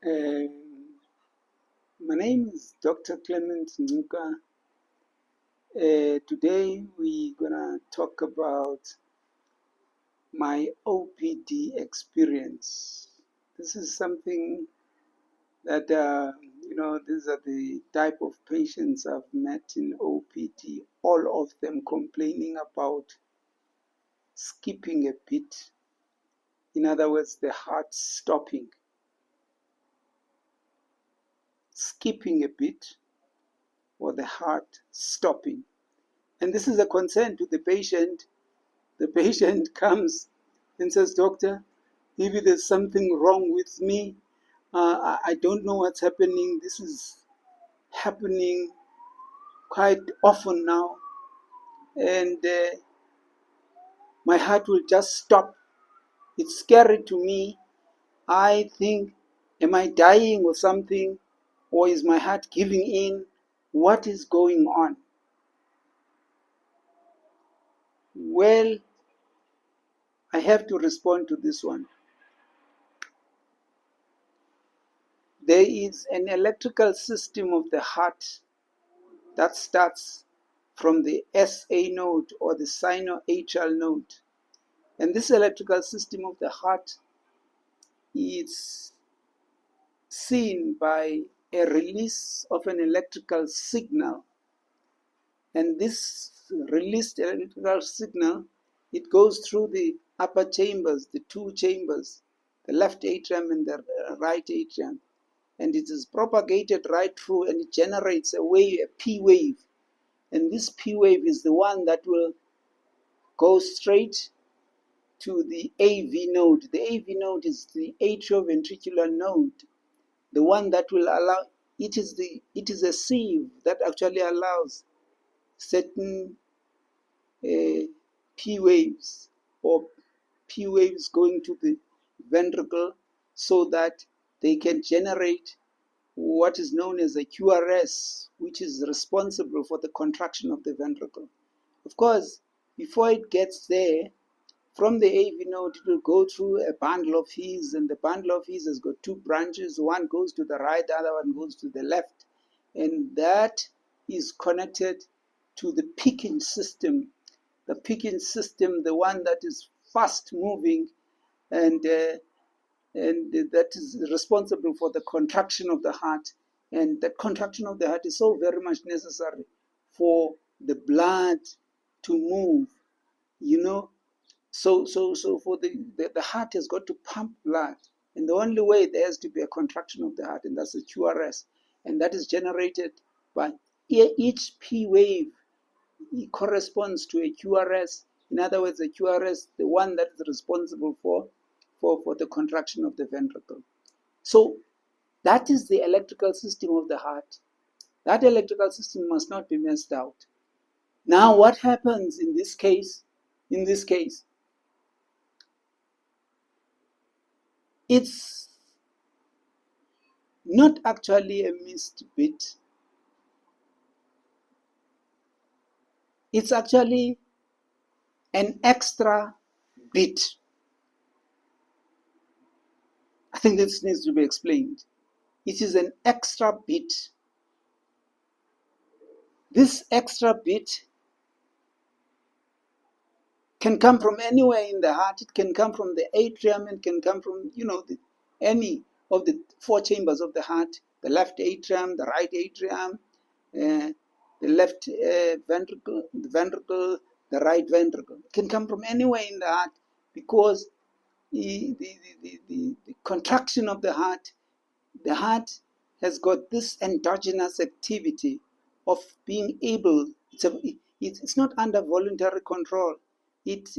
My name is Dr. Clement Nuka. Today we're gonna talk about my OPD experience. This is something that these are the type of patients I've met in OPD. All of them complaining about skipping a beat. In other words, the heart stopping. Skipping a beat or the heart stopping. And this is a concern to the patient. The patient comes and says, "Doctor, maybe there's something wrong with me. I don't know what's happening. This is happening quite often now. And my heart will just stop. It's scary to me. I think, am I dying or something? Or is my heart giving in? What is going on?" Well, I have to respond to this one. There is an electrical system of the heart that starts from the SA node or the sinoatrial node. And this electrical system of the heart is seen by a release of an electrical signal. And this released electrical signal, it goes through the upper chambers, the two chambers, the left atrium and the right atrium. And it is propagated right through, and it generates a wave, a P wave. And this P wave is the one that will go straight to the AV node. The AV node is the atrioventricular node, the one that will allow, it is a sieve that actually allows certain P waves or P waves going to the ventricle so that they can generate what is known as a QRS, which is responsible for the contraction of the ventricle. Of course, before it gets there, from the AV node, it will go through a bundle of his, and the bundle of his has got two branches. One goes to the right, the other one goes to the left. And that is connected to the picking system. The picking system, the one that is fast moving and that is responsible for the contraction of the heart. And that contraction of the heart is so very much necessary for the blood to move, So for the heart has got to pump blood. And the only way there has to be a contraction of the heart, and that's the QRS. And that is generated by each P wave. It corresponds to a QRS. In other words, the QRS, the one that is responsible for the contraction of the ventricle. So that is the electrical system of the heart. That electrical system must not be messed out. Now, what happens in this case? It's not actually a missed beat. It's actually an extra beat. I think this needs to be explained. It is an extra beat. This extra beat can come from anywhere in the heart. It can come from the atrium. It can come from, any of the four chambers of the heart, the left atrium, the right atrium, the left ventricle, the right ventricle. It can come from anywhere in the heart because the contraction of the heart has got this endogenous activity of being able, it's not under voluntary control. It's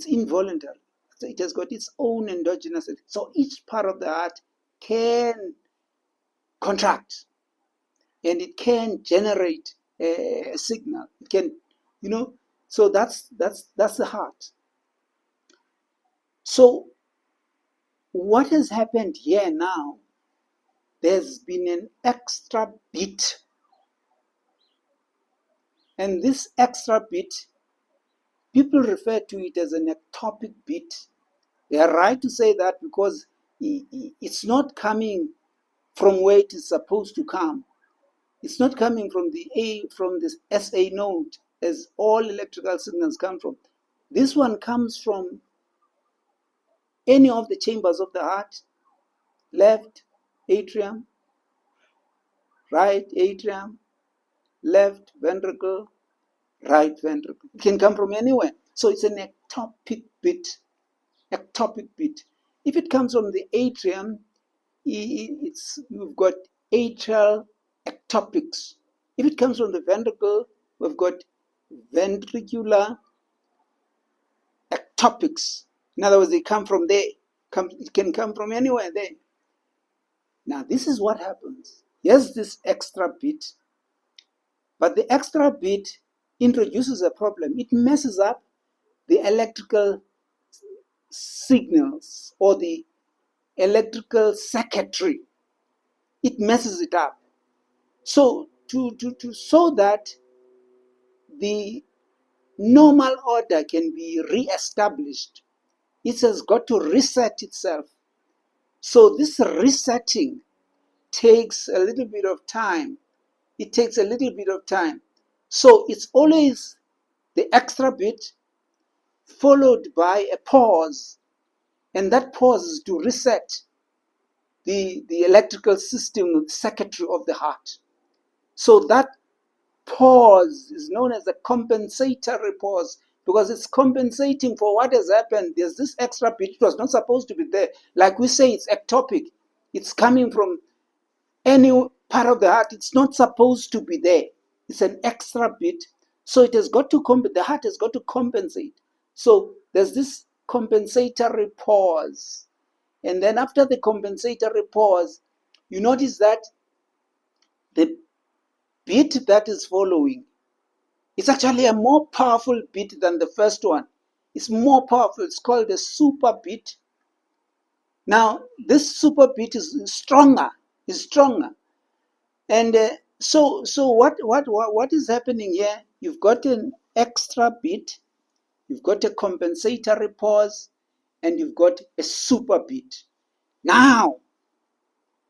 involuntary. So it has got its own endogenous. So each part of the heart can contract, and it can generate a signal. It can, So that's the heart. So what has happened here now? There's been an extra beat, and this extra beat, people refer to it as an ectopic beat. They are right to say that because it's not coming from where it is supposed to come. It's not coming from the SA node, as all electrical signals come from. This one comes from any of the chambers of the heart: left atrium, right atrium, left ventricle, right ventricle. It can come from anywhere. So it's an ectopic beat. Ectopic beat. If it comes from the atrium, we've got atrial ectopics. If it comes from the ventricle, we've got ventricular ectopics. In other words, they come from there. It can come from anywhere there. Now, this is what happens. Here's this extra bit, but the extra bit introduces a problem. It messes up the electrical signals or the electrical circuitry. It messes it up. So so that the normal order can be re-established, it has got to reset itself. So this resetting takes a little bit of time. It takes a little bit of time. So it's always the extra bit followed by a pause. And that pause is to reset the electrical system, the circuitry of the heart. So that pause is known as a compensatory pause, because it's compensating for what has happened. There's this extra bit. It was not supposed to be there. Like we say, it's ectopic. It's coming from any part of the heart. It's not supposed to be there. It's an extra bit. So it has got to the heart has got to compensate. So there's this compensatory pause. And then after the compensatory pause, you notice that the beat that is following, it's actually a more powerful beat than the first one. It's more powerful. It's called a super beat. Now, this super beat is stronger. And so what is happening here? You've got an extra beat, you've got a compensatory pause, and you've got a super beat. Now,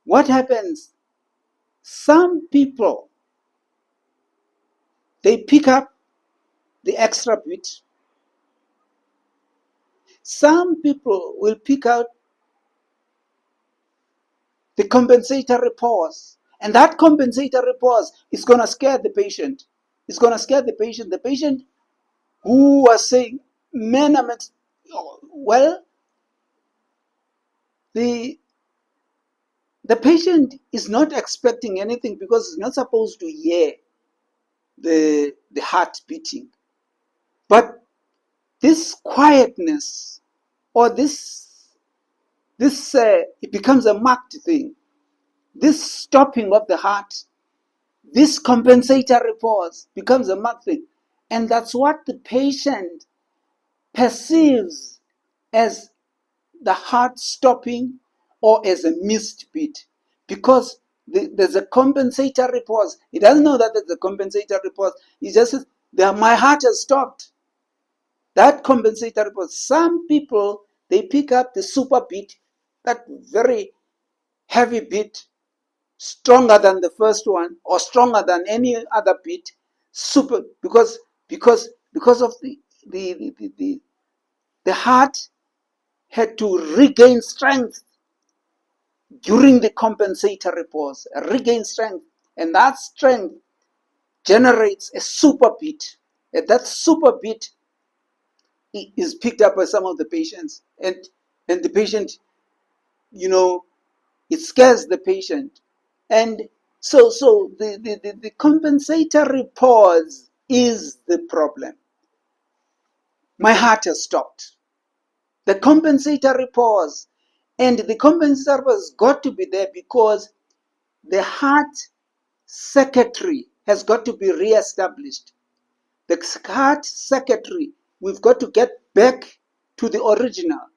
what happens? Some people, they pick up the extra beat. Some people will pick out the compensatory pause. And that compensatory pause is going to scare the patient. It's going to scare the patient. The patient who was saying, man, well, the patient is not expecting anything, because he's not supposed to hear the heart beating. But this quietness, or this it becomes a marked thing. This stopping of the heart, this compensatory pause becomes a marked thing. And that's what the patient perceives as the heart stopping, or as a missed beat, because there's a compensatory pause. He doesn't know that there's a compensatory pause. He just says, my heart has stopped. That compensatory pause. Some people, they pick up the super beat, that very heavy beat, stronger than the first one, or stronger than any other beat, super, because of the heart had to regain strength during the compensatory pause, regain strength, and that strength generates a super beat. And that super beat is picked up by some of the patients, and the patient, it scares the patient. And so the compensatory pause is the problem. My heart has stopped. The compensatory pause. And the compensatory pause has got to be there, because the heart circuitry has got to be re-established. The heart circuitry, we've got to get back to the original.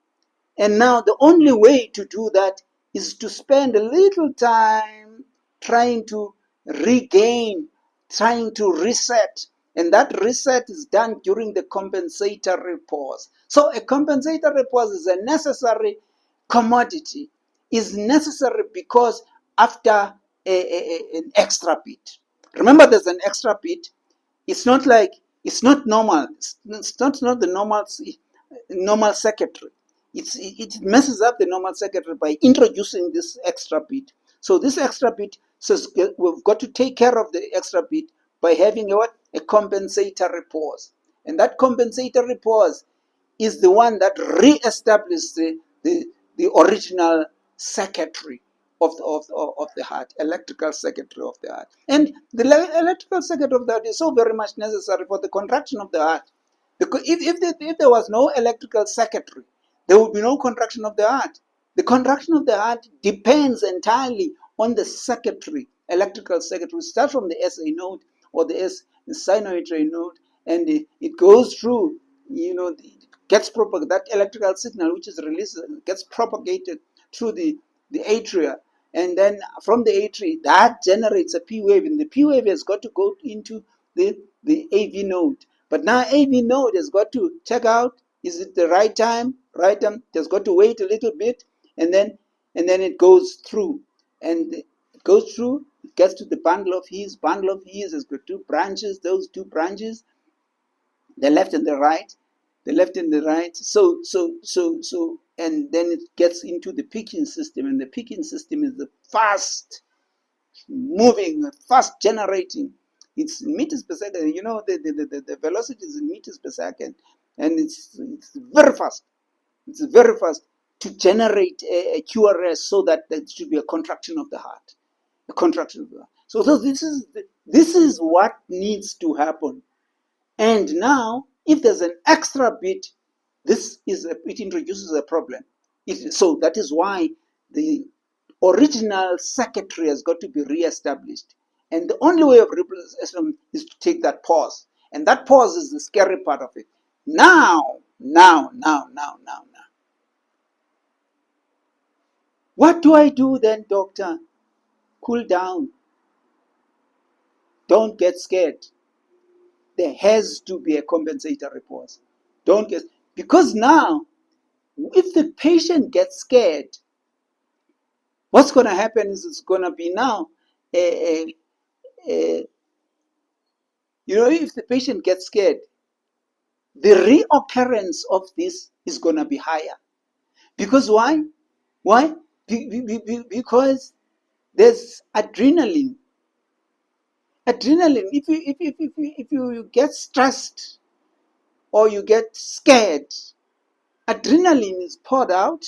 And now the only way to do that is to spend a little time trying to regain, trying to reset. And that reset is done during the compensatory pause. So a compensatory pause is a necessary commodity is necessary because after an extra beat. Remember, there's an extra beat. It's not like, it's not normal. It's not the normal circuitry. It messes up the normal circuitry by introducing this extra bit. So this extra bit says we've got to take care of the extra bit by having a what? A compensatory pause. And that compensatory pause is the one that re-establishes the original circuitry of the heart, electrical circuitry of the heart. And the electrical circuitry of the heart is so very much necessary for the contraction of the heart. Because if there was no electrical circuitry, there would be no contraction of the heart. The contraction of the heart depends entirely on the circuitry, electrical circuitry. It starts from the SA node or the sinoatrial node, and it goes through, gets propagated. That electrical signal which is released gets propagated through the atria, and then from the atria that generates a P wave, and the P wave has got to go into the AV node. But now AV node has got to check out, is it the right time? Right time. There's got to wait a little bit, and then it goes through, and it goes through. It gets to the bundle of His. Bundle of His has got two branches. Those two branches, the left and the right, the left and the right. So, and then it gets into the picking system, and the picking system is the fast moving, fast generating. It's meters per second. The velocity is in meters per second, and it's very fast. It's very fast to generate a QRS, so that there should be a contraction of the heart, a contraction of the heart. So this is what needs to happen. And now, if there's an extra bit, it introduces a problem. So that is why the original circuitry has got to be re-established. And the only way of replacement is to take that pause. And that pause is the scary part of it. Now. What do I do then, doctor? Cool down. Don't get scared. There has to be a compensatory pause. Because now, if the patient gets scared, what's going to happen is it's going to be now, if the patient gets scared, the reoccurrence of this is going to be higher. Because why? Why? Because there's adrenaline. Adrenaline. If you get stressed or you get scared, adrenaline is poured out,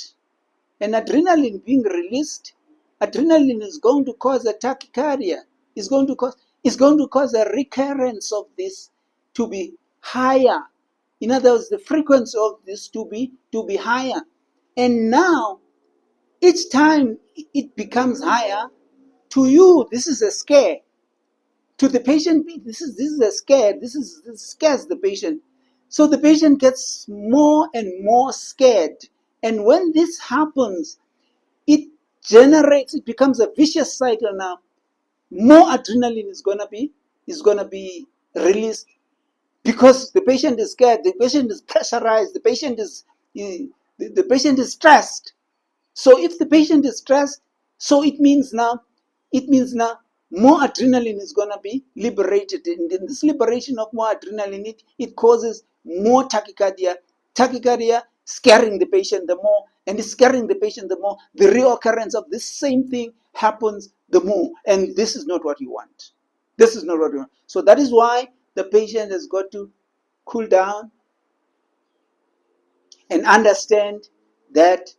and adrenaline being released, adrenaline is going to cause a tachycardia. It's going to cause a recurrence of this to be higher. In other words, the frequency of this to be higher. And now, each time it becomes higher, to you, this is a scare. To the patient, this is a scare. This scares the patient. So the patient gets more and more scared. And when this happens, it becomes a vicious cycle now. More adrenaline is gonna be released, because the patient is scared, the patient is pressurized, the patient is stressed. So if the patient is stressed, so it means now more adrenaline is going to be liberated. And in this liberation of more adrenaline, it causes more tachycardia, scaring the patient the more, and scaring the patient the more, the reoccurrence of this same thing happens the more. And this is not what you want. This is not what you want. So that is why the patient has got to cool down and understand that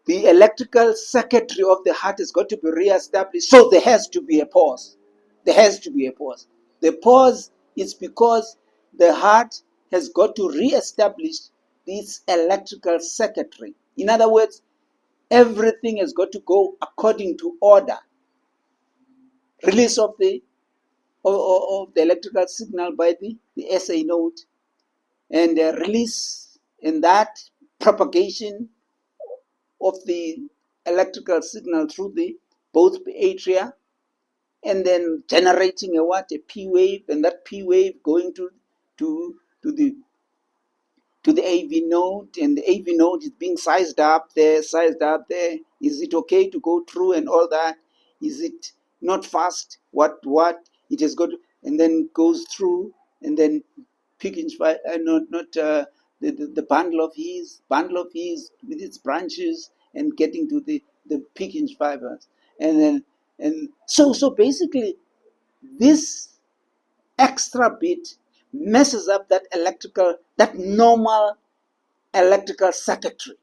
the electrical circuitry of the heart has got to be re-established. So there has to be a pause. There has to be a pause. The pause is because the heart has got to re-establish this electrical circuitry. In other words, everything has got to go according to order. Release of the electrical signal by the SA node, and release in that propagation of the electrical signal through both atria, and then generating a P wave, and that P wave going to the to the AV node, and the AV node is being sized up there, sized up there. Is it okay to go through and all that? Is it not fast? What? It has got, and then goes through, and then picking, the bundle of his with its branches and getting to the picking fibers, and then so basically this extra bit messes up that normal electrical circuitry.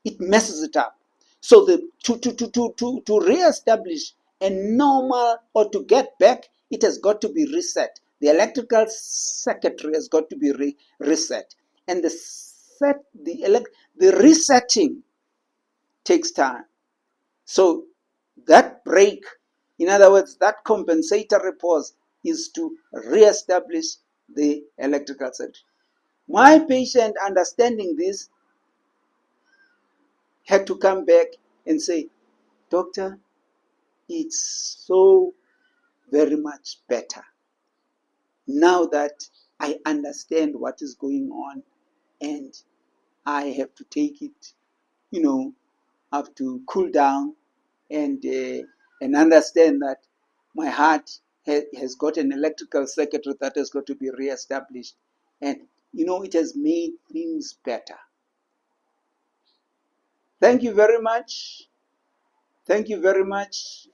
It messes it up. So to reestablish a normal, or to get back, it has got to be reset. The electrical circuitry has got to be reset, and the resetting takes time. So that break, in other words, that compensatory pause, is to reestablish the electrical circuit. My patient, understanding this, had to come back and say, "Doctor, it's so very much better now that I understand what is going on, and I have to take it, have to cool down and understand that my heart has got an electrical circuitry that has got to be reestablished, and it has made things better." Thank you very much. Thank you very much.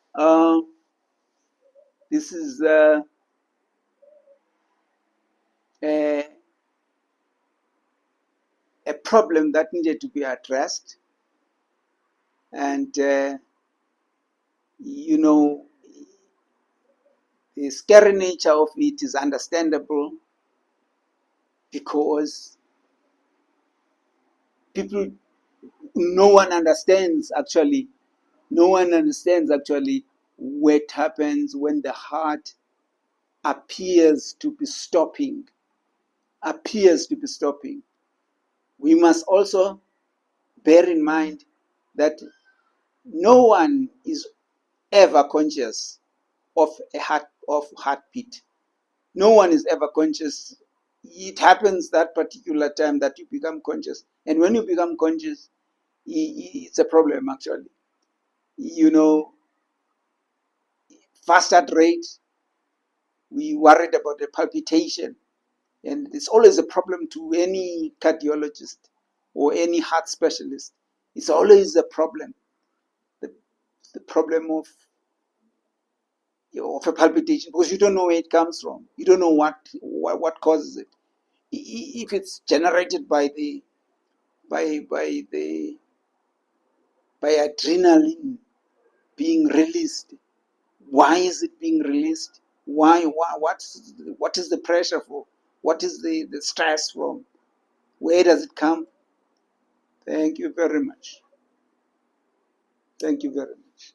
This is a problem that needed to be addressed, and the scary nature of it is understandable, because no one understands actually what happens when the heart appears to be stopping. We must also bear in mind that no one is ever conscious of heartbeat. No one is ever conscious. It happens that particular time that you become conscious, and when you become conscious, it's a problem actually. Fast heart rate, we worried about the palpitation, and it's always a problem to any cardiologist or any heart specialist. It's always a problem, the problem of a palpitation, because you don't know where it comes from. You don't know what causes it. If it's generated by adrenaline being released, why is it being released? What is the pressure for? What is the stress from? Where does it come? Thank you very much. Thank you very much.